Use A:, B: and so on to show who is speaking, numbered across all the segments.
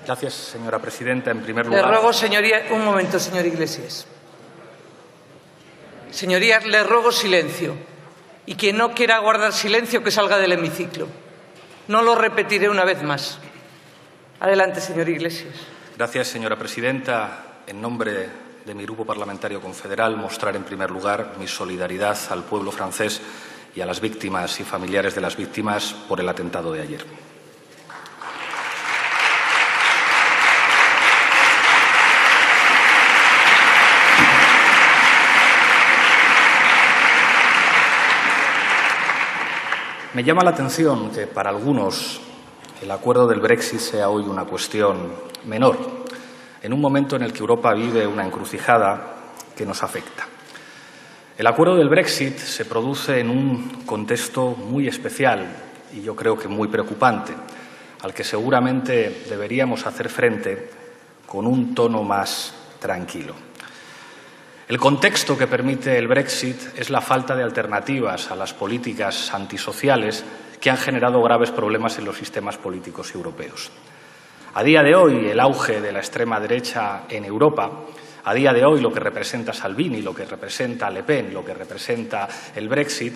A: Gracias, señora presidenta. En primer lugar...
B: Le ruego, señoría, un momento, señor Iglesias. Señorías, le ruego silencio. Y quien no quiera guardar silencio, que salga del hemiciclo. No lo repetiré una vez más. Adelante, señor Iglesias.
A: Gracias, señora presidenta. En nombre de mi Grupo Parlamentario Confederal, mostrar en primer lugar mi solidaridad al pueblo francés y a las víctimas y familiares de las víctimas por el atentado de ayer. Me llama la atención que para algunos el acuerdo del Brexit sea hoy una cuestión menor, en un momento en el que Europa vive una encrucijada que nos afecta. El acuerdo del Brexit se produce en un contexto muy especial y yo creo que muy preocupante, al que seguramente deberíamos hacer frente con un tono más tranquilo. El contexto que permite el Brexit es la falta de alternativas a las políticas antisociales que han generado graves problemas en los sistemas políticos europeos. A día de hoy, el auge de la extrema derecha en Europa, a día de hoy lo que representa Salvini, lo que representa Le Pen, lo que representa el Brexit,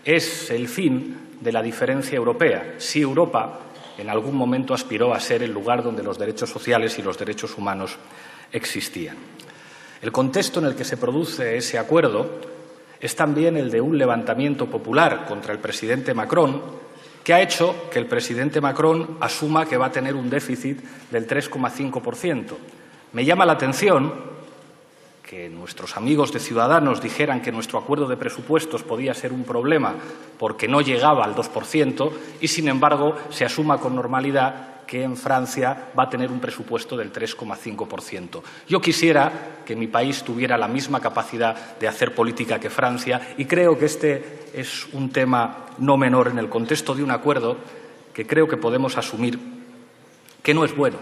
A: es el fin de la diferencia europea. Si Europa en algún momento aspiró a ser el lugar donde los derechos sociales y los derechos humanos existían. El contexto en el que se produce ese acuerdo es también el de un levantamiento popular contra el presidente Macron, que ha hecho que el presidente Macron asuma que va a tener un déficit del 3,5%. Me llama la atención que nuestros amigos de Ciudadanos dijeran que nuestro acuerdo de presupuestos podía ser un problema porque no llegaba al 2% y, sin embargo, se asuma con normalidad que en Francia va a tener un presupuesto del 3,5%. Yo quisiera que mi país tuviera la misma capacidad de hacer política que Francia y creo que este es un tema no menor en el contexto de un acuerdo que creo que podemos asumir que no es bueno.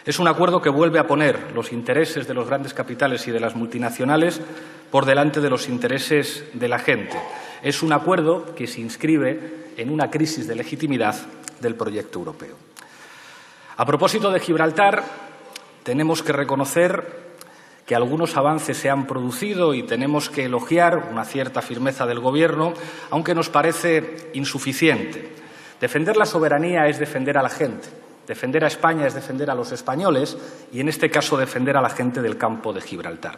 A: Es un acuerdo que vuelve a poner los intereses de los grandes capitales y de las multinacionales por delante de los intereses de la gente. Es un acuerdo que se inscribe en una crisis de legitimidad del proyecto europeo. A propósito de Gibraltar, tenemos que reconocer que algunos avances se han producido y tenemos que elogiar una cierta firmeza del Gobierno, aunque nos parece insuficiente. Defender la soberanía es defender a la gente. Defender a España es defender a los españoles y, en este caso, defender a la gente del campo de Gibraltar.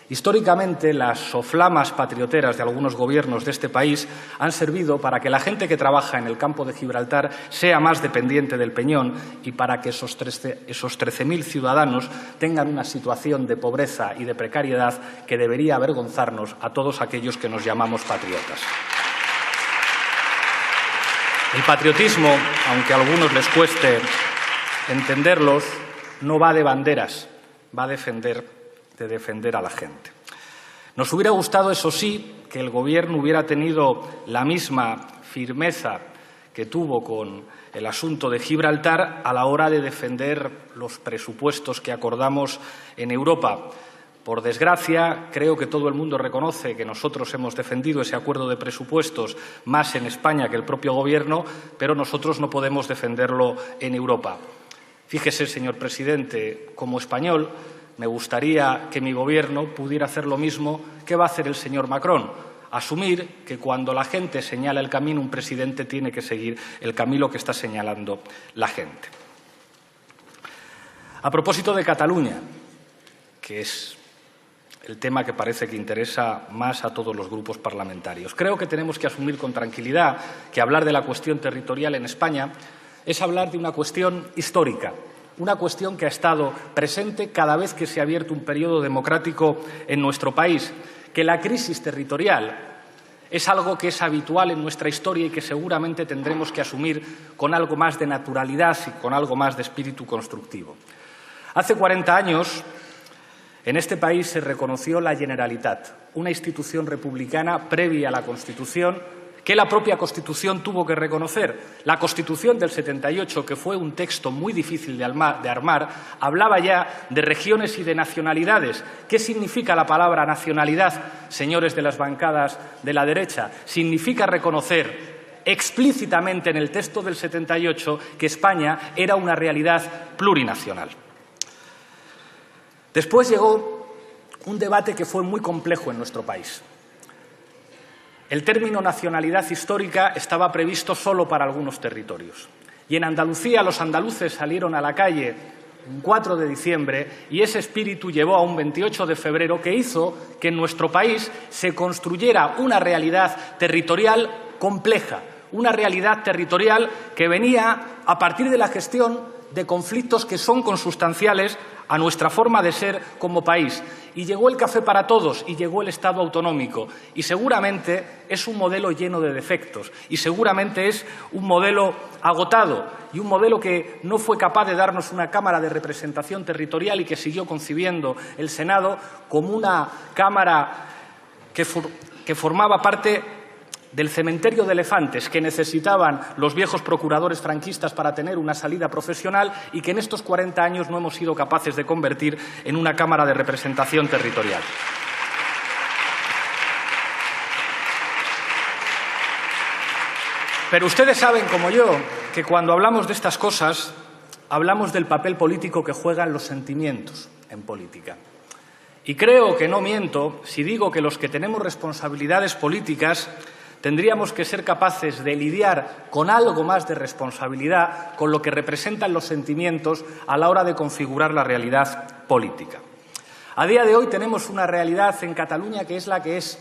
A: Históricamente, las soflamas patrioteras de algunos gobiernos de este país han servido para que la gente que trabaja en el campo de Gibraltar sea más dependiente del peñón y para que esos 13.000 ciudadanos tengan una situación de pobreza y de precariedad que debería avergonzarnos a todos aquellos que nos llamamos patriotas. El patriotismo, aunque a algunos les cueste entenderlos, no va de banderas, va de defender a la gente. Nos hubiera gustado, eso sí, que el Gobierno hubiera tenido la misma firmeza que tuvo con el asunto de Gibraltar a la hora de defender los presupuestos que acordamos en Europa. Por desgracia, creo que todo el mundo reconoce que nosotros hemos defendido ese acuerdo de presupuestos más en España que el propio Gobierno, pero nosotros no podemos defenderlo en Europa. Fíjese, señor presidente, como español, me gustaría que mi Gobierno pudiera hacer lo mismo que va a hacer el señor Macron, asumir que cuando la gente señala el camino, un presidente tiene que seguir el camino que está señalando la gente. A propósito de Cataluña, que es el tema que parece que interesa más a todos los grupos parlamentarios, creo que tenemos que asumir con tranquilidad que hablar de la cuestión territorial en España es hablar de una cuestión histórica, una cuestión que ha estado presente cada vez que se ha abierto un periodo democrático en nuestro país, que la crisis territorial es algo que es habitual en nuestra historia y que seguramente tendremos que asumir con algo más de naturalidad y con algo más de espíritu constructivo. Hace 40 años, en este país se reconoció la Generalitat, una institución republicana previa a la Constitución que la propia Constitución tuvo que reconocer. La Constitución del 78, que fue un texto muy difícil de armar, hablaba ya de regiones y de nacionalidades. ¿Qué significa la palabra nacionalidad, señores de las bancadas de la derecha? Significa reconocer explícitamente en el texto del 78 que España era una realidad plurinacional. Después llegó un debate que fue muy complejo en nuestro país. El término nacionalidad histórica estaba previsto solo para algunos territorios. Y en Andalucía los andaluces salieron a la calle un 4 de diciembre y ese espíritu llevó a un 28 de febrero que hizo que en nuestro país se construyera una realidad territorial compleja, una realidad territorial que venía a partir de la gestión de conflictos que son consustanciales a nuestra forma de ser como país. Y llegó el café para todos y llegó el Estado autonómico. Y seguramente es un modelo lleno de defectos y seguramente es un modelo agotado y un modelo que no fue capaz de darnos una Cámara de representación territorial y que siguió concibiendo el Senado como una Cámara que formaba parte del cementerio de elefantes que necesitaban los viejos procuradores franquistas para tener una salida profesional y que en estos 40 años no hemos sido capaces de convertir en una Cámara de representación territorial. Pero ustedes saben, como yo, que cuando hablamos de estas cosas, hablamos del papel político que juegan los sentimientos en política. Y creo que no miento si digo que los que tenemos responsabilidades políticas tendríamos que ser capaces de lidiar con algo más de responsabilidad con lo que representan los sentimientos a la hora de configurar la realidad política. A día de hoy tenemos una realidad en Cataluña que es la que es.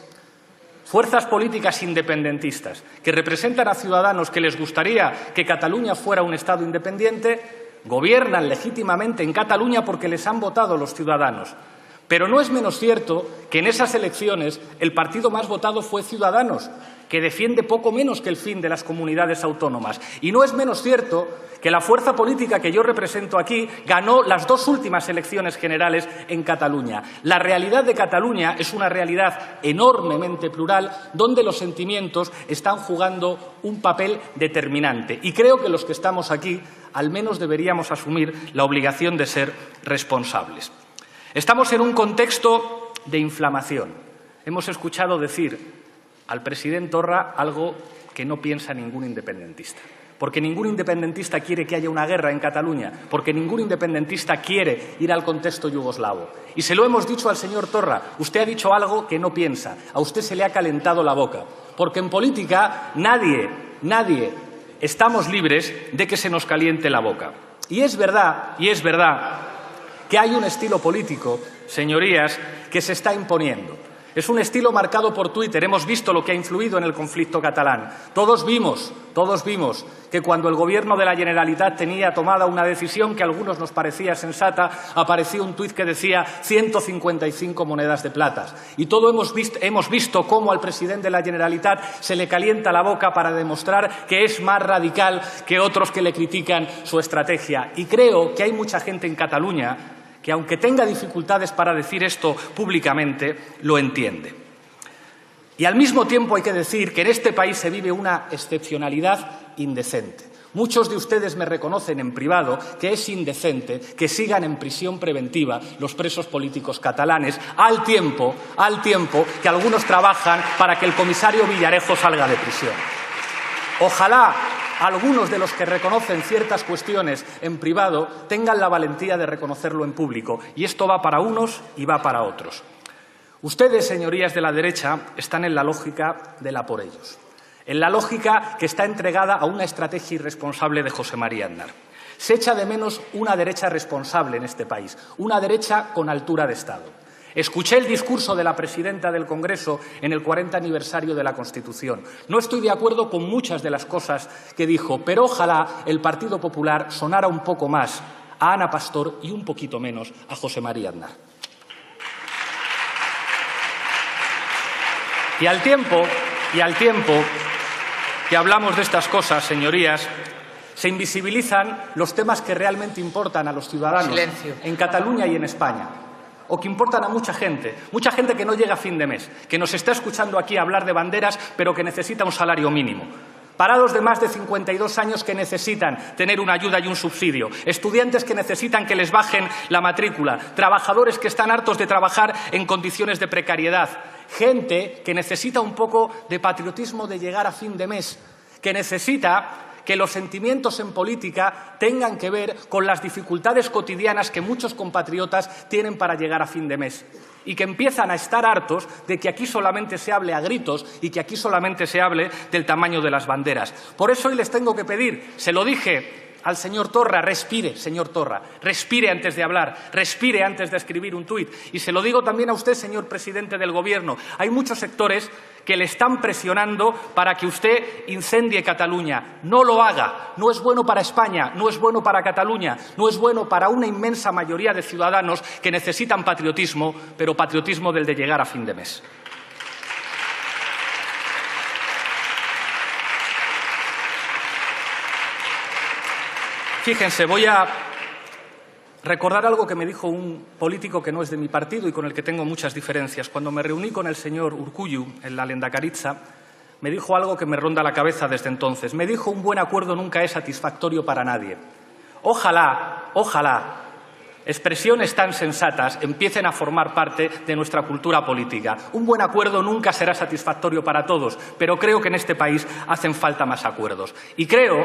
A: Fuerzas políticas independentistas que representan a ciudadanos que les gustaría que Cataluña fuera un Estado independiente, gobiernan legítimamente en Cataluña porque les han votado los ciudadanos. Pero no es menos cierto que en esas elecciones el partido más votado fue Ciudadanos, que defiende poco menos que el fin de las comunidades autónomas. Y no es menos cierto que la fuerza política que yo represento aquí ganó las 2 últimas elecciones generales en Cataluña. La realidad de Cataluña es una realidad enormemente plural donde los sentimientos están jugando un papel determinante. Y creo que los que estamos aquí al menos deberíamos asumir la obligación de ser responsables. Estamos en un contexto de inflamación. Hemos escuchado decir al presidente Torra algo que no piensa ningún independentista. Porque ningún independentista quiere que haya una guerra en Cataluña, porque ningún independentista quiere ir al contexto yugoslavo. Y se lo hemos dicho al señor Torra, usted ha dicho algo que no piensa, a usted se le ha calentado la boca. Porque en política nadie estamos libres de que se nos caliente la boca. Y es verdad que hay un estilo político, señorías, que se está imponiendo. Es un estilo marcado por Twitter. Hemos visto lo que ha influido en el conflicto catalán. Todos vimos que cuando el Gobierno de la Generalitat tenía tomada una decisión que a algunos nos parecía sensata, apareció un tuit que decía 155 monedas de plata. Y todos hemos visto cómo al presidente de la Generalitat se le calienta la boca para demostrar que es más radical que otros que le critican su estrategia. Y creo que hay mucha gente en Cataluña que, aunque tenga dificultades para decir esto públicamente, lo entiende. Y al mismo tiempo hay que decir que en este país se vive una excepcionalidad indecente. Muchos de ustedes me reconocen en privado que es indecente que sigan en prisión preventiva los presos políticos catalanes, al tiempo que algunos trabajan para que el comisario Villarejo salga de prisión. Ojalá algunos de los que reconocen ciertas cuestiones en privado tengan la valentía de reconocerlo en público. Y esto va para unos y va para otros. Ustedes, señorías de la derecha, están en la lógica de la por ellos. En la lógica que está entregada a una estrategia irresponsable de José María Aznar. Se echa de menos una derecha responsable en este país, una derecha con altura de Estado. Escuché el discurso de la presidenta del Congreso en el 40 aniversario de la Constitución. No estoy de acuerdo con muchas de las cosas que dijo, pero ojalá el Partido Popular sonara un poco más a Ana Pastor y un poquito menos a José María Aznar. Y al tiempo que hablamos de estas cosas, señorías, se invisibilizan los temas que realmente importan a los ciudadanos en Cataluña y en España. O que importan a mucha gente que no llega a fin de mes, que nos está escuchando aquí hablar de banderas, pero que necesita un salario mínimo. Parados de más de 52 años que necesitan tener una ayuda y un subsidio. Estudiantes que necesitan que les bajen la matrícula. Trabajadores que están hartos de trabajar en condiciones de precariedad. Gente que necesita un poco de patriotismo de llegar a fin de mes. que necesita que los sentimientos en política tengan que ver con las dificultades cotidianas que muchos compatriotas tienen para llegar a fin de mes y que empiezan a estar hartos de que aquí solamente se hable a gritos y que aquí solamente se hable del tamaño de las banderas. Por eso hoy les tengo que pedir, se lo dije al señor Torra, respire, señor Torra, respire antes de hablar, respire antes de escribir un tuit. Y se lo digo también a usted, señor presidente del Gobierno. Hay muchos sectores que le están presionando para que usted incendie Cataluña. No lo haga. No es bueno para España, no es bueno para Cataluña, no es bueno para una inmensa mayoría de ciudadanos que necesitan patriotismo, pero patriotismo del de llegar a fin de mes. Fíjense, voy a recordar algo que me dijo un político que no es de mi partido y con el que tengo muchas diferencias. Cuando me reuní con el señor Urkullu en la Lehendakaritza, me dijo algo que me ronda la cabeza desde entonces. Me dijo: un buen acuerdo nunca es satisfactorio para nadie. Ojalá, expresiones tan sensatas empiecen a formar parte de nuestra cultura política. Un buen acuerdo nunca será satisfactorio para todos, pero creo que en este país hacen falta más acuerdos. Y creo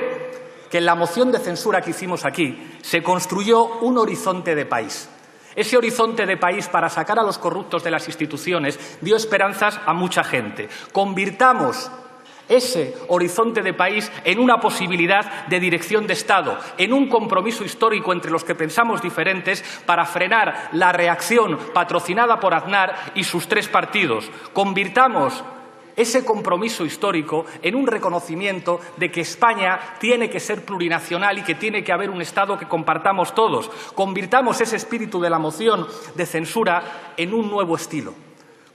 A: que en la moción de censura que hicimos aquí se construyó un horizonte de país. Ese horizonte de país, para sacar a los corruptos de las instituciones, dio esperanzas a mucha gente. Convirtamos ese horizonte de país en una posibilidad de dirección de Estado, en un compromiso histórico entre los que pensamos diferentes para frenar la reacción patrocinada por Aznar y sus tres partidos. Convirtamos ese compromiso histórico en un reconocimiento de que España tiene que ser plurinacional y que tiene que haber un Estado que compartamos todos. Convirtamos ese espíritu de la moción de censura en un nuevo estilo.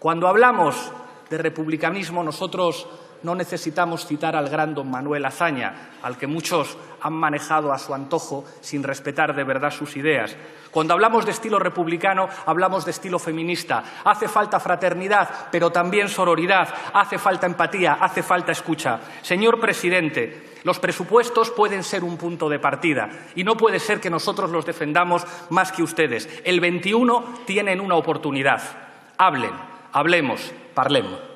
A: Cuando hablamos de republicanismo, nosotros no necesitamos citar al gran don Manuel Azaña, al que muchos han manejado a su antojo sin respetar de verdad sus ideas. Cuando hablamos de estilo republicano, hablamos de estilo feminista. Hace falta fraternidad, pero también sororidad. Hace falta empatía, hace falta escucha. Señor presidente, los presupuestos pueden ser un punto de partida y no puede ser que nosotros los defendamos más que ustedes. El 21 tienen una oportunidad. Hablen, hablemos, parlemos.